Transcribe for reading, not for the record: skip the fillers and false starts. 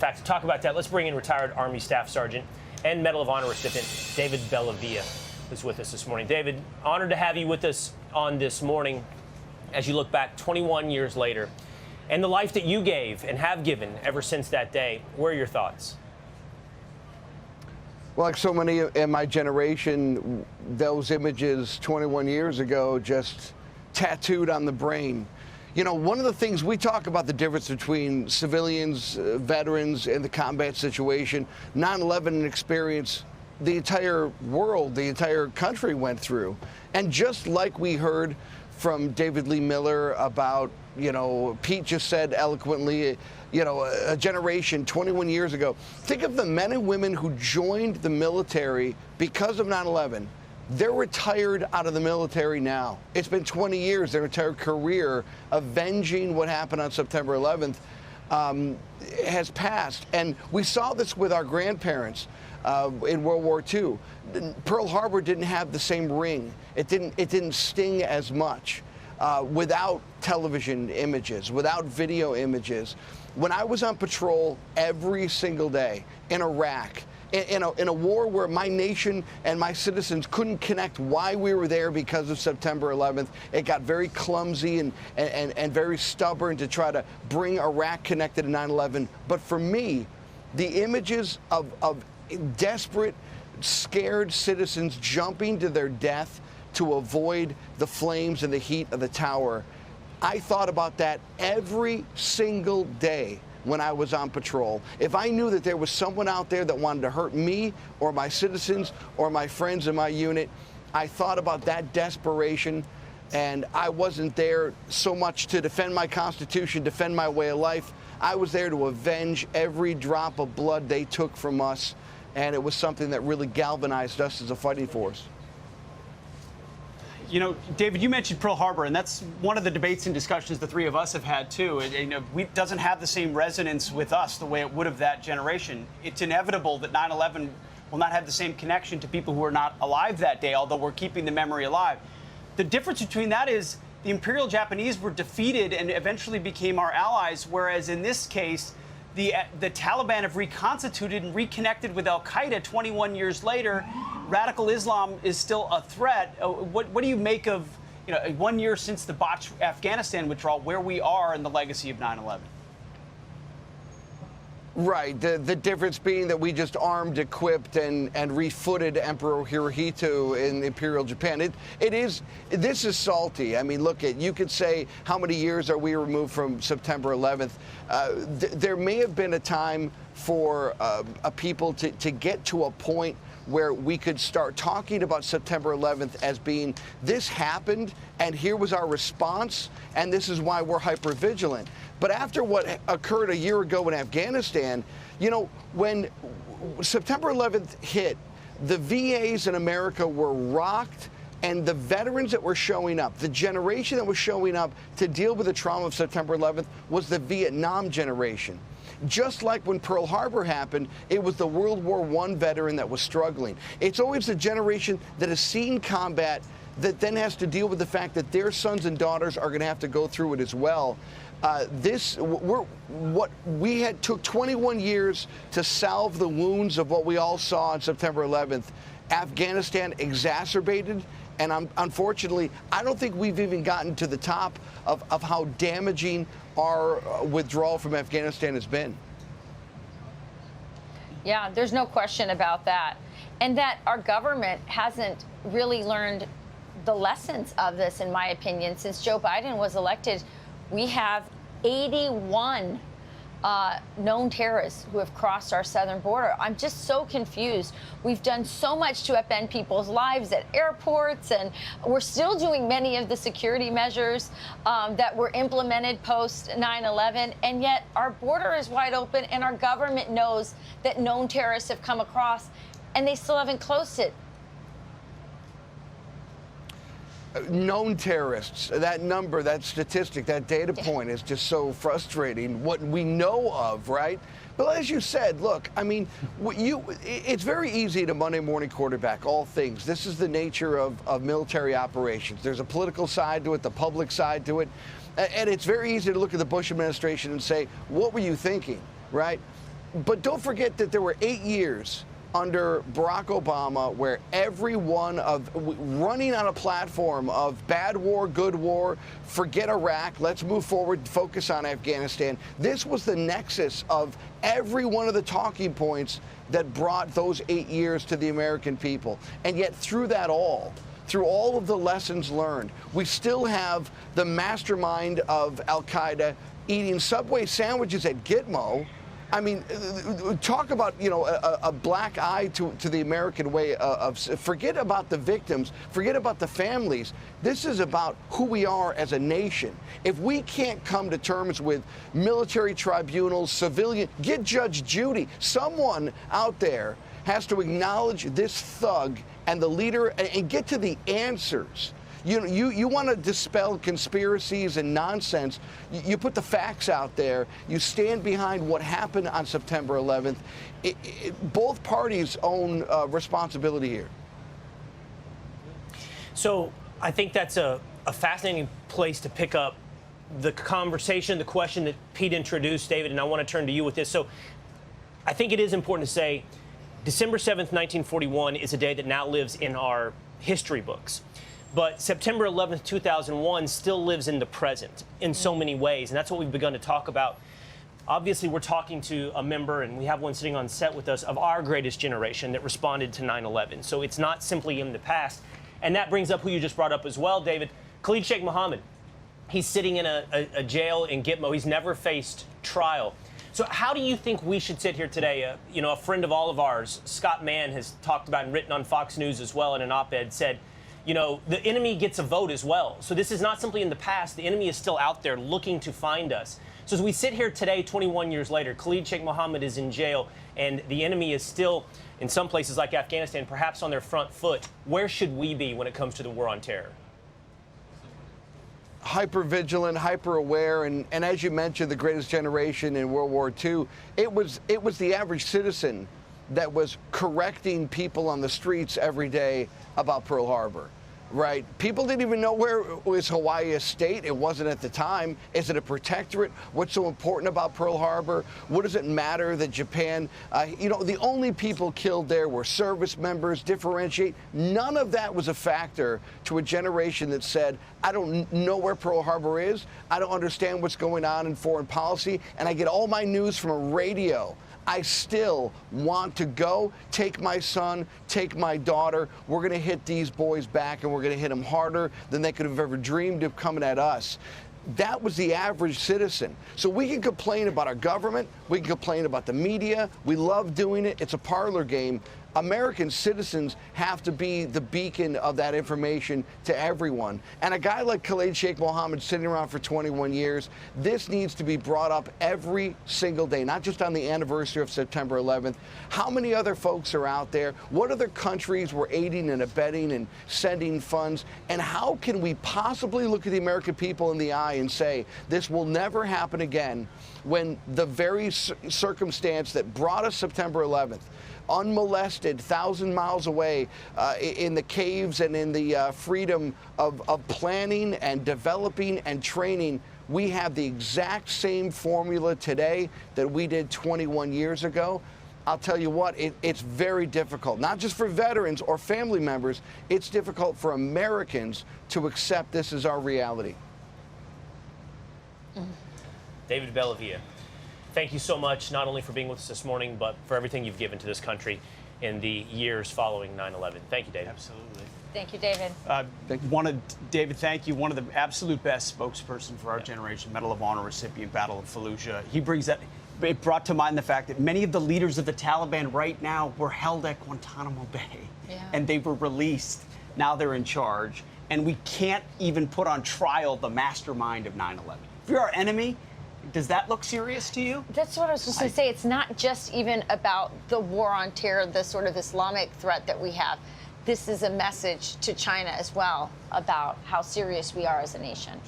In fact, to talk about that, let's bring in retired Army Staff Sergeant and Medal of Honor recipient David Bellavia, who's with us this morning. David, honored to have you with us on this morning as you look back 21 years later and the life that you gave and have given ever since that day. What are your thoughts? Well, like so many in my generation, those images 21 years ago just tattooed on the brain. You know, one of the things we talk about, the difference between civilians, veterans, and the combat situation, 9/11 an experience the entire world, the entire country went through. And just like we heard from David Lee Miller about, you know, Pete just said eloquently, you know, a generation 21 years ago. Think of the men and women who joined the military because of 9/11. They're retired out of the military now. It's been 20 years, their entire career avenging what happened on September 11th has passed. And we saw this with our grandparents in World War II. Pearl Harbor didn't have the same ring. It didn't sting as much without television images, without video images. When I was on patrol every single day in Iraq, in a war where my nation and my citizens couldn't connect why we were there because of September 11th. It got very clumsy and very stubborn to try to bring Iraq connected to 9/11. But for me, the images of desperate, scared citizens jumping to their death to avoid the flames and the heat of the tower, I thought about that every single day when I was on patrol. If I knew that there was someone out there that wanted to hurt me or my citizens or my friends in my unit, I thought about that desperation, and I wasn't there so much to defend my Constitution, defend my way of life. I was there to avenge every drop of blood they took from us, and it was something that really galvanized us as a fighting force. You know, David, you mentioned Pearl Harbor, and that's one of the debates and discussions the three of us have had, too. It doesn't have the same resonance with us the way it would have that generation. It's inevitable that 9/11 will not have the same connection to people who are not alive that day, although we're keeping the memory alive. The difference between that is the Imperial Japanese were defeated and eventually became our allies, whereas in this case, the Taliban have reconstituted and reconnected with al-Qaeda 21 years later. Radical Islam is still a threat. What do you make of, 1 year since the botched Afghanistan withdrawal, where we are in the legacy of 9/11? Right. The difference being that we just armed, equipped, and refooted Emperor Hirohito in Imperial Japan. This is salty. I mean, look, you could say, how many years are we removed from September 11th? There may have been a time for a people to get to a point where we could start talking about September 11th as being, this happened, and here was our response, and this is why we're hypervigilant. But after what occurred a year ago in Afghanistan, when September 11th hit, the VAs in America were rocked, and the veterans that were showing up, the generation that was showing up to deal with the trauma of September 11th was the Vietnam generation. Just like when Pearl Harbor happened, it was the World War I veteran that was struggling. It's always the generation that has seen combat that then has to deal with the fact that their sons and daughters are going to have to go through it as well. Took 21 years to salve the wounds of what we all saw on September 11th. Afghanistan exacerbated, and unfortunately, I don't think we've even gotten to the top of how damaging our withdrawal from Afghanistan has been. Yeah, there's no question about that. And that our government hasn't really learned the lessons of this, in my opinion. Since Joe Biden was elected, we have 81 known terrorists who have crossed our southern border. I'm just so confused. We've done so much to upend people's lives at airports, and we're still doing many of the security measures that were implemented post 9/11, and yet our border is wide open, and our government knows that known terrorists have come across, and they still haven't closed it. Known terrorists, that number, that statistic, that data point is just so frustrating. What we know of, right? But as you said, look, I mean, it's very easy to Monday morning quarterback all things. This is the nature of military operations. There's a political side to it, the public side to it. And it's very easy to look at the Bush administration and say, what were you thinking, right? But don't forget that there were 8 years under Barack Obama where every one of running on a platform of bad war, good war, forget Iraq, let's move forward, focus on Afghanistan. This was the nexus of every one of the talking points that brought those 8 years to the American people. And yet through that all, through all of the lessons learned, we still have the mastermind of Al-Qaeda eating Subway sandwiches at Gitmo. I mean, talk about, a black eye to the American way of, forget about the victims, forget about the families. This is about who we are as a nation. If we can't come to terms with military tribunals, civilian, get Judge Judy. Someone out there has to acknowledge this thug and the leader and get to the answers. You want to dispel conspiracies and nonsense. You put the facts out there. You stand behind what happened on September 11th. Both parties own responsibility here. So I think that's a fascinating place to pick up the conversation, the question that Pete introduced, David, and I want to turn to you with this. So I think it is important to say December 7th, 1941 is a day that now lives in our history books. But September 11th, 2001 still lives in the present in so many ways, and that's what we've begun to talk about. Obviously, we're talking to a member, and we have one sitting on set with us, of our greatest generation that responded to 9/11. So it's not simply in the past. And that brings up who you just brought up as well, David, Khalid Sheikh Mohammed. He's sitting in a jail in Gitmo. He's never faced trial. So how do you think we should sit here today? A friend of all of ours, Scott Mann, has talked about and written on Fox News as well in an op-ed, said, the enemy gets a vote as well. So this is not simply in the past. The enemy is still out there looking to find us. So as we sit here today, 21 years later, Khalid Sheikh Mohammed is in jail, and the enemy is still, in some places like Afghanistan, perhaps on their front foot. Where should we be when it comes to the war on terror? Hyper vigilant, hyper aware, and as you mentioned, the greatest generation in World War II, it was the average citizen that was correcting people on the streets every day about Pearl Harbor, right? People didn't even know where was Hawaii a state. It wasn't at the time. Is it a protectorate? What's so important about Pearl Harbor? What does it matter that Japan, the only people killed there were service members, differentiate. None of that was a factor to a generation that said, I don't know where Pearl Harbor is. I don't understand what's going on in foreign policy, and I get all my news from a radio. I still want to go, take my son, take my daughter. We're going to hit these boys back, and we're going to hit them harder than they could have ever dreamed of coming at us. That was the average citizen. So we can complain about our government. We can complain about the media. We love doing it. It's a parlor game. American citizens have to be the beacon of that information to everyone. And a guy like Khalid Sheikh Mohammed sitting around for 21 years, this needs to be brought up every single day, not just on the anniversary of September 11th. How many other folks are out there? What other countries were aiding and abetting and sending funds? And how can we possibly look at the American people in the eye and say, this will never happen again, when the very circumstance that brought us September 11th, unmolested, 1,000 miles away, in the caves and in the freedom of planning and developing and training, we have the exact same formula today that we did 21 years ago. I'll tell you what, it's very difficult, not just for veterans or family members, it's difficult for Americans to accept this as our reality. David Bellavia, thank you so much, not only for being with us this morning, but for everything you've given to this country in the years following 9/11. Thank you, David. Absolutely. Thank you, David. David, thank you. One of the absolute best spokesperson for our generation, Medal of Honor recipient, Battle of Fallujah. He brings that. It brought to mind the fact that many of the leaders of the Taliban right now were held at Guantanamo Bay, and they were released. Now they're in charge, and we can't even put on trial the mastermind of 9/11. If you're our enemy, does that look serious to you? That's what I was just going to say. It's not just even about the war on terror, the sort of Islamic threat that we have. This is a message to China as well about how serious we are as a nation.